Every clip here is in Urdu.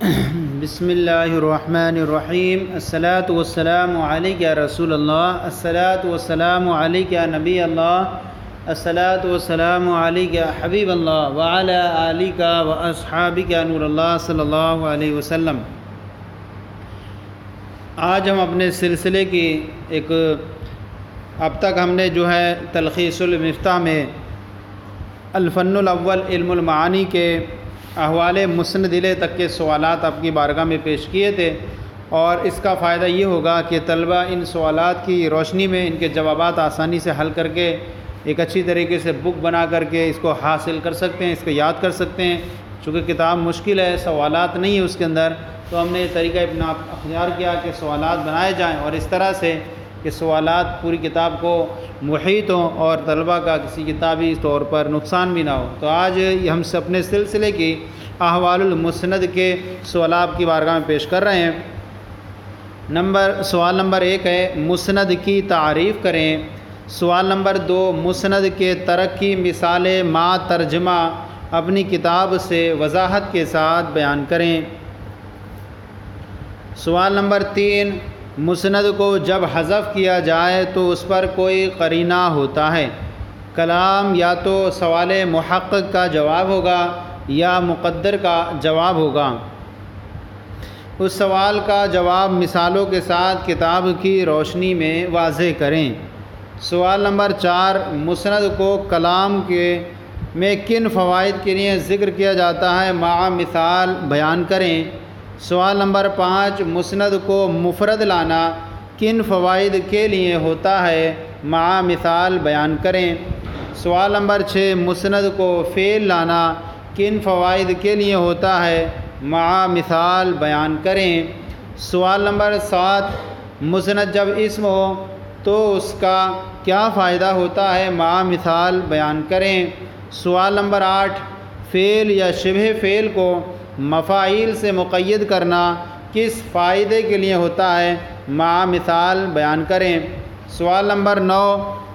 بسم اللہ الرحمن الرحیم الصلاۃ والسلام علیک یا رسول اللہ، الصلاۃ والسلام علیک یا نبی اللہ، الصلاۃ والسلام علیک یا حبیب اللہ وعلی آلک و اصحابک یا نور اللہ صلی اللہ علیہ وسلم۔ آج ہم اپنے سلسلے کی اب تک ہم نے تلخیص المفتاح میں الفن الاول علم المعانی کے احوال مسند تک کے سوالات آپ کی بارگاہ میں پیش کیے تھے، اور اس کا فائدہ یہ ہوگا کہ طلبہ ان سوالات کی روشنی میں ان کے جوابات آسانی سے حل کر کے ایک اچھی طریقے سے بک بنا کر کے اس کو حاصل کر سکتے ہیں، اس کو یاد کر سکتے ہیں۔ چونکہ کتاب مشکل ہے، سوالات نہیں ہے اس کے اندر، تو ہم نے یہ طریقہ اپنا اختیار کیا کہ سوالات بنائے جائیں اور اس طرح سے کہ سوالات پوری کتاب کو محیط ہوں اور طلبہ کا کسی کتابی طور پر نقصان بھی نہ ہو۔ تو آج ہم سے اپنے سلسلے کی احوال المسند کے سوالات کی بارگاہ میں پیش کر رہے ہیں۔ سوال نمبر 1 ہے مسند کی تعریف کریں۔ سوال نمبر 2 مسند کے ترک کی مثالیں ما ترجمہ اپنی کتاب سے وضاحت کے ساتھ بیان کریں۔ سوال نمبر 3 مسند کو جب حذف کیا جائے تو اس پر کوئی قرینہ ہوتا ہے، کلام یا تو سوال محقق کا جواب ہوگا یا مقدر کا جواب ہوگا۔ اس سوال کا جواب مثالوں کے ساتھ کتاب کی روشنی میں واضح کریں۔ سوال نمبر 4 مسند کو کلام میں کن فوائد کے لیے ذکر کیا جاتا ہے، مع مثال بیان کریں۔ سوال نمبر 5 مسند کو مفرد لانا کن فوائد کے لیے ہوتا ہے، مع مثال بیان کریں۔ سوال نمبر 6 مسند کو فعل لانا کن فوائد کے لیے ہوتا ہے، مع مثال بیان کریں۔ سوال نمبر 7 مسند جب اسم ہو تو اس کا کیا فائدہ ہوتا ہے، مع مثال بیان کریں۔ سوال نمبر 8 فعل یا شبہ فعل کو مفاعیل سے مقید کرنا کس فائدے کے لیے ہوتا ہے، مع مثال بیان کریں۔ سوال نمبر 9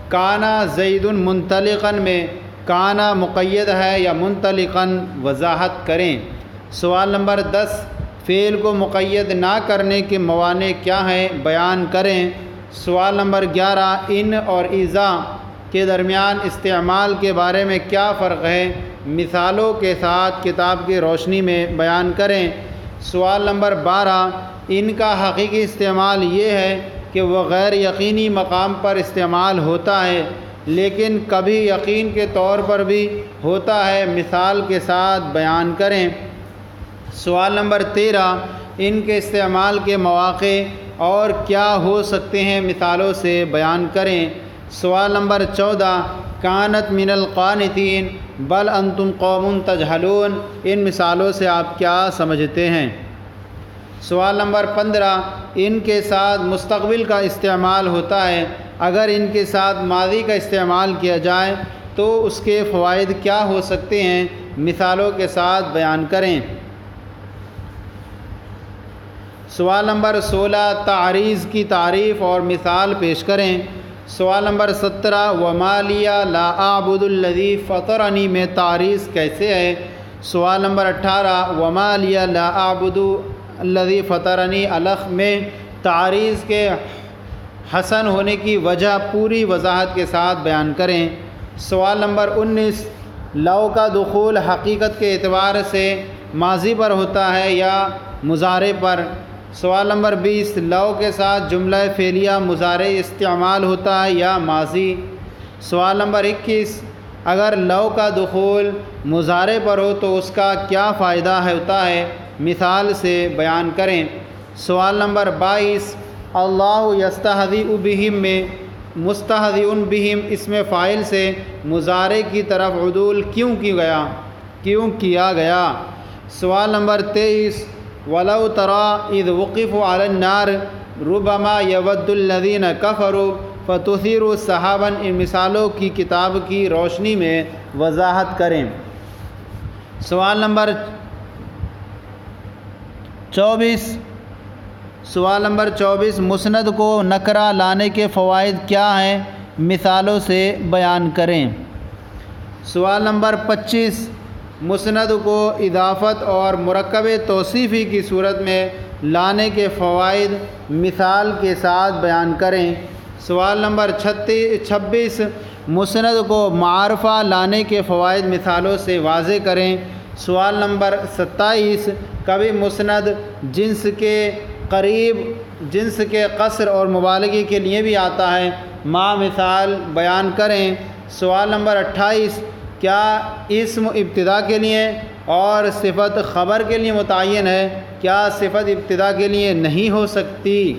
کانا زید منطلقا میں کانا مقید ہے یا منطلقا وضاحت کریں۔ سوال نمبر 10 فعل کو مقید نہ کرنے کے موانع کیا ہیں، بیان کریں۔ سوال نمبر 11 ان اور اذا کے درمیان استعمال کے بارے میں کیا فرق ہے، مثالوں کے ساتھ کتاب کی روشنی میں بیان کریں۔ سوال نمبر 12 ان کا حقیقی استعمال یہ ہے کہ وہ غیر یقینی مقام پر استعمال ہوتا ہے لیکن کبھی یقین کے طور پر بھی ہوتا ہے، مثال کے ساتھ بیان کریں۔ سوال نمبر 13 ان کے استعمال کے مواقع اور کیا ہو سکتے ہیں، مثالوں سے بیان کریں۔ سوال نمبر 14 کانت من القانتین بل انتم قوم تجہلون، ان مثالوں سے آپ کیا سمجھتے ہیں۔ سوال نمبر 15 ان کے ساتھ مستقبل کا استعمال ہوتا ہے، اگر ان کے ساتھ ماضی کا استعمال کیا جائے تو اس کے فوائد کیا ہو سکتے ہیں، مثالوں کے ساتھ بیان کریں۔ سوال نمبر 16 تعریض کی تعریف اور مثال پیش کریں۔ سوال نمبر 17 وما لی لا اعبد الذی فطرنی میں تعریض کیسے ہے۔ سوال نمبر 18 وما لی لا اعبد الذی فطرنی الخ میں تعریض کے حسن ہونے کی وجہ پوری وضاحت کے ساتھ بیان کریں۔ سوال نمبر 19 لو کا دخول حقیقت کے اعتبار سے ماضی پر ہوتا ہے یا مضارع پر۔ سوال نمبر 20 لو کے ساتھ جملہ فعلیہ مضارع استعمال ہوتا ہے یا ماضی۔ سوال نمبر 21 اگر لو کا دخول مضارع پر ہو تو اس کا کیا فائدہ ہوتا ہے، مثال سے بیان کریں۔ سوال نمبر 22 اللہ یستہزئ بہم میں مستہزئ بہم اسم فاعل سے مضارع کی طرف عدول کیوں کیا گیا۔ سوال نمبر 23 وَلَوْ تَرَىٰ إِذْ وُقِفُوا عَلَى النَّارِ رُبَمَا يَوَدُّ الَّذِينَ كَفَرُوا فَتُثِيرُ سَحَابًا، ان مثالوں کی کتاب کی روشنی میں وضاحت کریں۔ سوال نمبر 24 مسند کو نکرہ لانے کے فوائد کیا ہیں، مثالوں سے بیان کریں۔ سوال نمبر 25 مسند کو اضافت اور مرکب توصیفی کی صورت میں لانے کے فوائد مثال کے ساتھ بیان کریں۔ سوال نمبر 26 مسند کو معرفہ لانے کے فوائد مثالوں سے واضح کریں۔ سوال نمبر 27 کبھی مسند جنس کے قریب جنس کے قصر اور مبالغے کے لیے بھی آتا ہے، مثال بیان کریں۔ سوال نمبر 28 کیا اسم ابتدا کے لیے اور صفت خبر کے لیے متعین ہے؟ کیا صفت ابتدا کے لیے نہیں ہو سکتی؟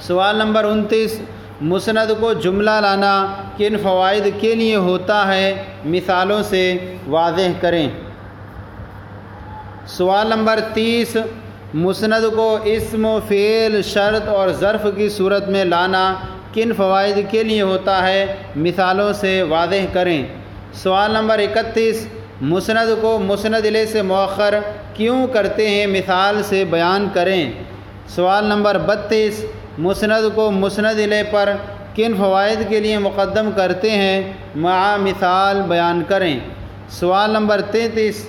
سوال نمبر 29 مسند کو جملہ لانا کن فوائد کے لیے ہوتا ہے؟ مثالوں سے واضح کریں۔ سوال نمبر 30 مسند کو اسم، فعل، شرط اور ظرف کی صورت میں لانا کن فوائد کے لیے ہوتا ہے؟ مثالوں سے واضح کریں۔ سوال نمبر 31 مسند کو مسند الیہ سے مؤخر کیوں کرتے ہیں؟ مثال سے بیان کریں۔ سوال نمبر 32 مسند کو مسند الیہ پر کن فوائد کے لیے مقدم کرتے ہیں؟ مثال بیان کریں۔ سوال نمبر 33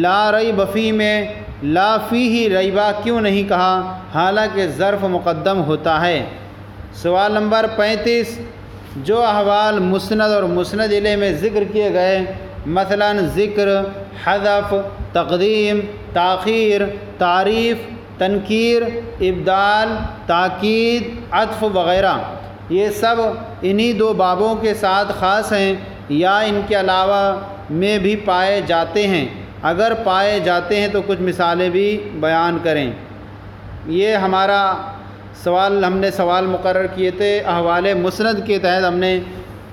لا ریب فیہ میں لا فیہ ریبہ کیوں نہیں کہا حالانکہ ظرف مقدم ہوتا ہے؟ سوال نمبر 35 جو احوال مسند اور مسند الیہ میں ذکر کیے گئے مثلا ذکر، حذف، تقدیم، تاخیر، تعریف، تنکیر، ابدال، تاکید، عطف وغیرہ، یہ سب انہی دو بابوں کے ساتھ خاص ہیں یا ان کے علاوہ میں بھی پائے جاتے ہیں؟ اگر پائے جاتے ہیں تو کچھ مثالیں بھی بیان کریں۔ یہ ہمارا ہم نے سوال مقرر کیے تھے احوال مسند کے تحت، ہم نے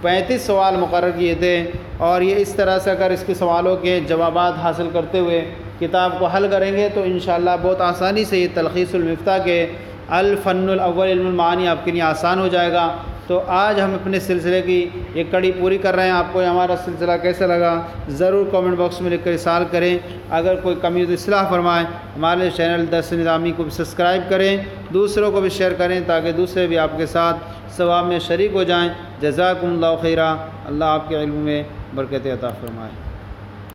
35 سوال مقرر کیے تھے، اور یہ اس طرح سے اگر اس کے سوالوں کے جوابات حاصل کرتے ہوئے کتاب کو حل کریں گے تو انشاءاللہ بہت آسانی سے یہ تلخیص المفتاح کے الفن الاول علم المعانی آپ کے لیے آسان ہو جائے گا۔ تو آج ہم اپنے سلسلے کی ایک کڑی پوری کر رہے ہیں۔ آپ کو ہمارا سلسلہ کیسا لگا ضرور کامنٹ باکس میں لکھ کر ارسال کریں۔ اگر کوئی کمی تو اصلاح فرمائیں۔ ہمارے چینل درس نظامی کو بھی سبسکرائب کریں، دوسروں کو بھی شیئر کریں تاکہ دوسرے بھی آپ کے ساتھ ثواب میں شریک ہو جائیں۔ جزاکم اللہ خیرہ، اللہ آپ کے علم میں برکت عطا فرمائے۔